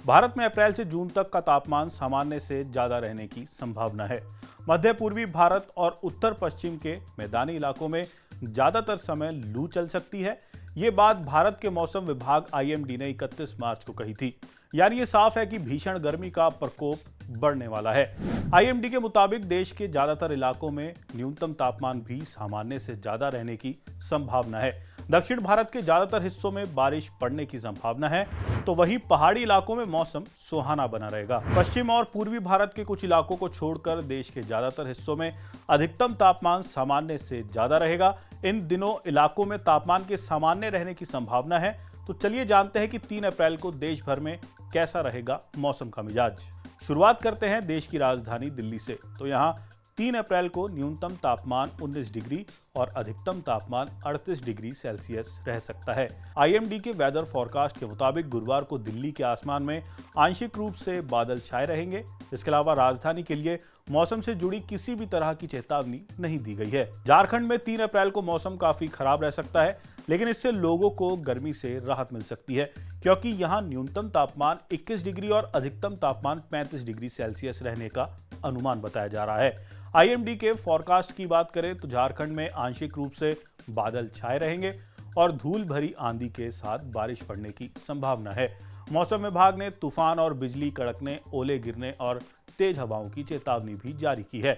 भारत में अप्रैल से जून तक का तापमान सामान्य से ज्यादा रहने की संभावना है। मध्य पूर्वी भारत और उत्तर पश्चिम के मैदानी इलाकों में ज्यादातर समय लू चल सकती है। ये बात भारत के मौसम विभाग आईएमडी ने 31 मार्च को कही थी। यानी ये साफ है कि भीषण गर्मी का प्रकोप बढ़ने वाला है। आईएमडी के मुताबिक देश के ज्यादातर इलाकों में न्यूनतम तापमान भी सामान्य से ज्यादा रहने की संभावना है। दक्षिण भारत के ज्यादातर हिस्सों में बारिश पड़ने की संभावना है, तो वहीं पहाड़ी इलाकों में मौसम सुहाना बना रहेगा। पश्चिम और पूर्वी भारत के कुछ इलाकों को छोड़कर देश के ज्यादातर हिस्सों में अधिकतम तापमान सामान्य से ज्यादा रहेगा। इन दिनों इलाकों में तापमान के सामान्य रहने की संभावना है। तो चलिए जानते हैं कि 3 अप्रैल को देश भर में कैसा रहेगा मौसम का मिजाज। शुरुआत करते हैं देश की राजधानी दिल्ली से। तो यहाँ 3 अप्रैल को न्यूनतम तापमान 19 डिग्री और अधिकतम तापमान 38 डिग्री सेल्सियस रह सकता है। आईएमडी के वेदर फोरकास्ट के मुताबिक गुरुवार को दिल्ली के आसमान में आंशिक रूप से बादल छाए रहेंगे। इसके अलावा राजधानी के लिए मौसम से जुड़ी किसी भी तरह की चेतावनी नहीं दी गई है। झारखंड में 3 अप्रैल को मौसम काफी खराब रह सकता है, लेकिन इससे लोगों को गर्मी से राहत मिल सकती है, क्योंकि यहाँ न्यूनतम तापमान 21 डिग्री और अधिकतम तापमान 35 डिग्री सेल्सियस रहने का अनुमान बताया जा रहा है। आईएमडी के फोरकास्ट की बात करें तो झारखंड में आंशिक रूप से बादल छाए रहेंगे और धूल भरी आंधी के साथ बारिश पड़ने की संभावना है। मौसम विभाग ने तूफान और बिजली कड़कने, ओले गिरने और तेज हवाओं की चेतावनी भी जारी की है।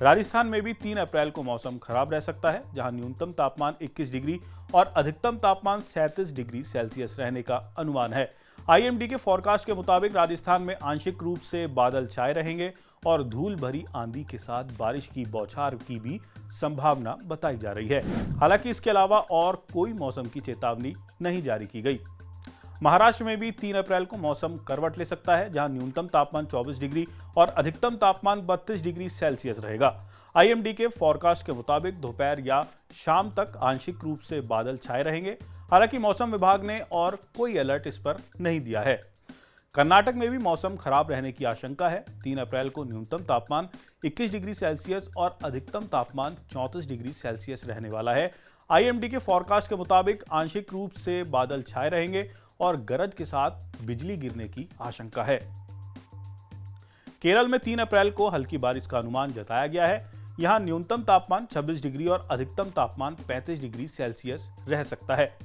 राजस्थान में भी 3 अप्रैल को मौसम खराब रह सकता है, जहां न्यूनतम तापमान 21 डिग्री और अधिकतम तापमान 37 डिग्री सेल्सियस रहने का अनुमान है। आईएमडी के फोरकास्ट के मुताबिक राजस्थान में आंशिक रूप से बादल छाए रहेंगे और धूल भरी आंधी के साथ बारिश की बौछार की भी संभावना बताई जा रही है। हालांकि इसके अलावा और कोई मौसम की चेतावनी नहीं जारी की गई। महाराष्ट्र में भी 3 अप्रैल को मौसम करवट ले सकता है, जहां न्यूनतम तापमान 24 डिग्री और अधिकतम तापमान 32 डिग्री सेल्सियस रहेगा। आईएमडी के फोरकास्ट के मुताबिक दोपहर या शाम तक आंशिक रूप से बादल छाए रहेंगे। हालांकि मौसम विभाग ने और कोई अलर्ट इस पर नहीं दिया है। कर्नाटक में भी मौसम खराब रहने की आशंका है। 3 अप्रैल को न्यूनतम तापमान 21 डिग्री सेल्सियस और अधिकतम तापमान 34 डिग्री सेल्सियस रहने वाला है। आईएमडी के फोरकास्ट के मुताबिक आंशिक रूप से बादल छाए रहेंगे और गरज के साथ बिजली गिरने की आशंका है। केरल में 3 अप्रैल को हल्की बारिश का अनुमान जताया गया है। यहां न्यूनतम तापमान 26 डिग्री और अधिकतम तापमान 35 डिग्री सेल्सियस रह सकता है।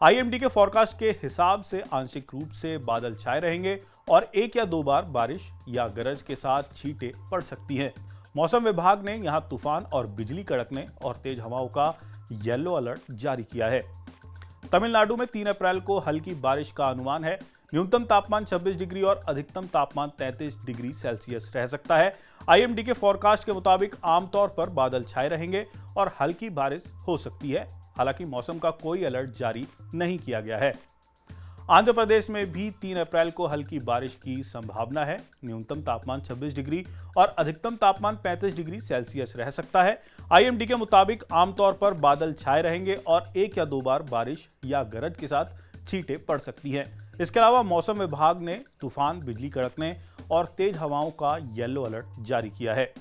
आईएमडी के फोरकास्ट के हिसाब से आंशिक रूप से बादल छाए रहेंगे और 1 या 2 बार बारिश या गरज के साथ छींटें पड़ सकती हैं। मौसम विभाग ने यहां तूफान और बिजली कड़कने और तेज हवाओं का येलो अलर्ट जारी किया है। तमिलनाडु में 3 अप्रैल को हल्की बारिश का अनुमान है। न्यूनतम तापमान 26 डिग्री और अधिकतम तापमान 33 डिग्री सेल्सियस रह सकता है। आईएमडी के फोरकास्ट के मुताबिक आमतौर पर बादल छाए रहेंगे और हल्की बारिश हो सकती है। हालांकि मौसम का कोई अलर्ट जारी नहीं किया गया है। आंध्र प्रदेश में भी 3 अप्रैल को हल्की बारिश की संभावना है। न्यूनतम तापमान 26 डिग्री और अधिकतम तापमान 35 डिग्री सेल्सियस रह सकता है। आईएमडी के मुताबिक आमतौर पर बादल छाए रहेंगे और 1 या 2 बार बारिश या गरज के साथ छींटें पड़ सकती हैं। इसके अलावा मौसम विभाग ने तूफान, बिजली कड़कने और तेज हवाओं का येलो अलर्ट जारी किया है।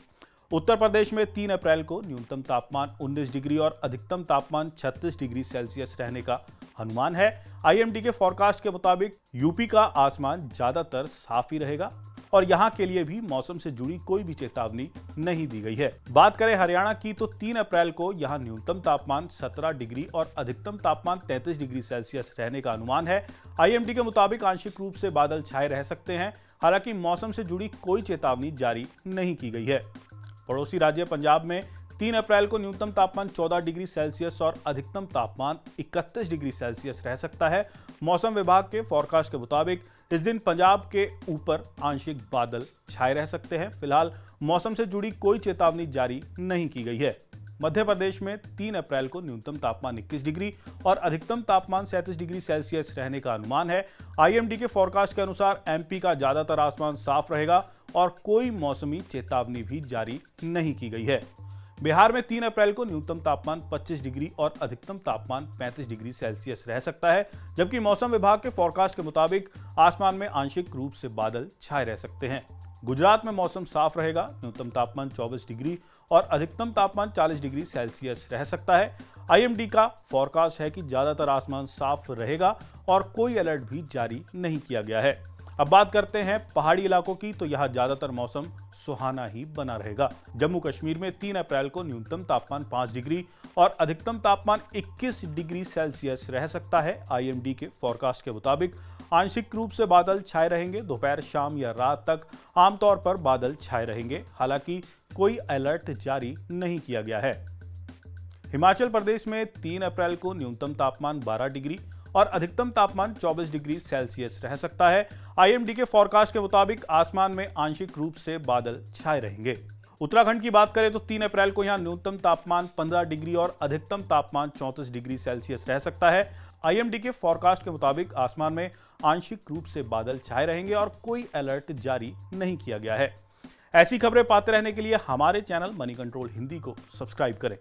उत्तर प्रदेश में 3 अप्रैल को न्यूनतम तापमान 19 डिग्री और अधिकतम तापमान 36 डिग्री सेल्सियस रहने का अनुमान है। आईएमडी के फोरकास्ट के मुताबिक यूपी का आसमान ज्यादातर साफ ही रहेगा और यहां के लिए भी मौसम से जुड़ी कोई भी चेतावनी नहीं दी गई है। बात करें हरियाणा की तो 3 अप्रैल को यहां न्यूनतम तापमान 17 डिग्री और अधिकतम तापमान 33 डिग्री सेल्सियस रहने का अनुमान है। आईएमडी के मुताबिक आंशिक रूप से बादल छाए रह सकते हैं। हालांकि मौसम से जुड़ी कोई चेतावनी जारी नहीं की गई है। पड़ोसी राज्य पंजाब में 3 अप्रैल को न्यूनतम तापमान 14 डिग्री सेल्सियस और अधिकतम तापमान 31 डिग्री सेल्सियस रह सकता है। मौसम विभाग के फोरकास्ट के मुताबिक इस दिन पंजाब के ऊपर आंशिक बादल छाए रह सकते हैं। फिलहाल मौसम से जुड़ी कोई चेतावनी जारी नहीं की गई है। मध्य प्रदेश में 3 अप्रैल को न्यूनतम तापमान 21 डिग्री और अधिकतम तापमान 37 डिग्री सेल्सियस रहने का अनुमान है। आईएमडी के फोरकास्ट के अनुसार एमपी का ज्यादातर आसमान साफ रहेगा और कोई मौसमी चेतावनी भी जारी नहीं की गई है। बिहार में 3 अप्रैल को न्यूनतम तापमान 25 डिग्री और अधिकतम तापमान 35 डिग्री सेल्सियस रह सकता है, जबकि मौसम विभाग के फोरकास्ट के मुताबिक आसमान में आंशिक रूप से बादल छाए रह सकते हैं। गुजरात में मौसम साफ रहेगा, न्यूनतम तापमान 24 डिग्री और अधिकतम तापमान 40 डिग्री सेल्सियस रह सकता है। आईएमडी का फोरकास्ट है कि ज्यादातर आसमान साफ रहेगा और कोई अलर्ट भी जारी नहीं किया गया है। अब बात करते हैं पहाड़ी इलाकों की, तो यहां ज्यादातर मौसम सुहाना ही बना रहेगा। जम्मू कश्मीर में 3 अप्रैल को न्यूनतम तापमान 5 डिग्री और अधिकतम तापमान 21 डिग्री सेल्सियस रह सकता है। आईएमडी के फोरकास्ट के मुताबिक आंशिक रूप से बादल छाए रहेंगे। दोपहर, शाम या रात तक आमतौर पर बादल छाए रहेंगे, हालांकि कोई अलर्ट जारी नहीं किया गया है। हिमाचल प्रदेश में 3 अप्रैल को न्यूनतम तापमान 12 डिग्री और अधिकतम तापमान 24 डिग्री सेल्सियस रह सकता है। आईएमडी के फोरकास्ट के मुताबिक आसमान में आंशिक रूप से बादल छाए रहेंगे। उत्तराखंड की बात करें तो 3 अप्रैल को यहां न्यूनतम तापमान 15 डिग्री और अधिकतम तापमान 34 डिग्री सेल्सियस रह सकता है। आईएमडी के फोरकास्ट के मुताबिक आसमान में आंशिक रूप से बादल छाए रहेंगे और कोई अलर्ट जारी नहीं किया गया है। ऐसी खबरें पाते रहने के लिए हमारे चैनल मनी कंट्रोल हिंदी को सब्सक्राइब करें।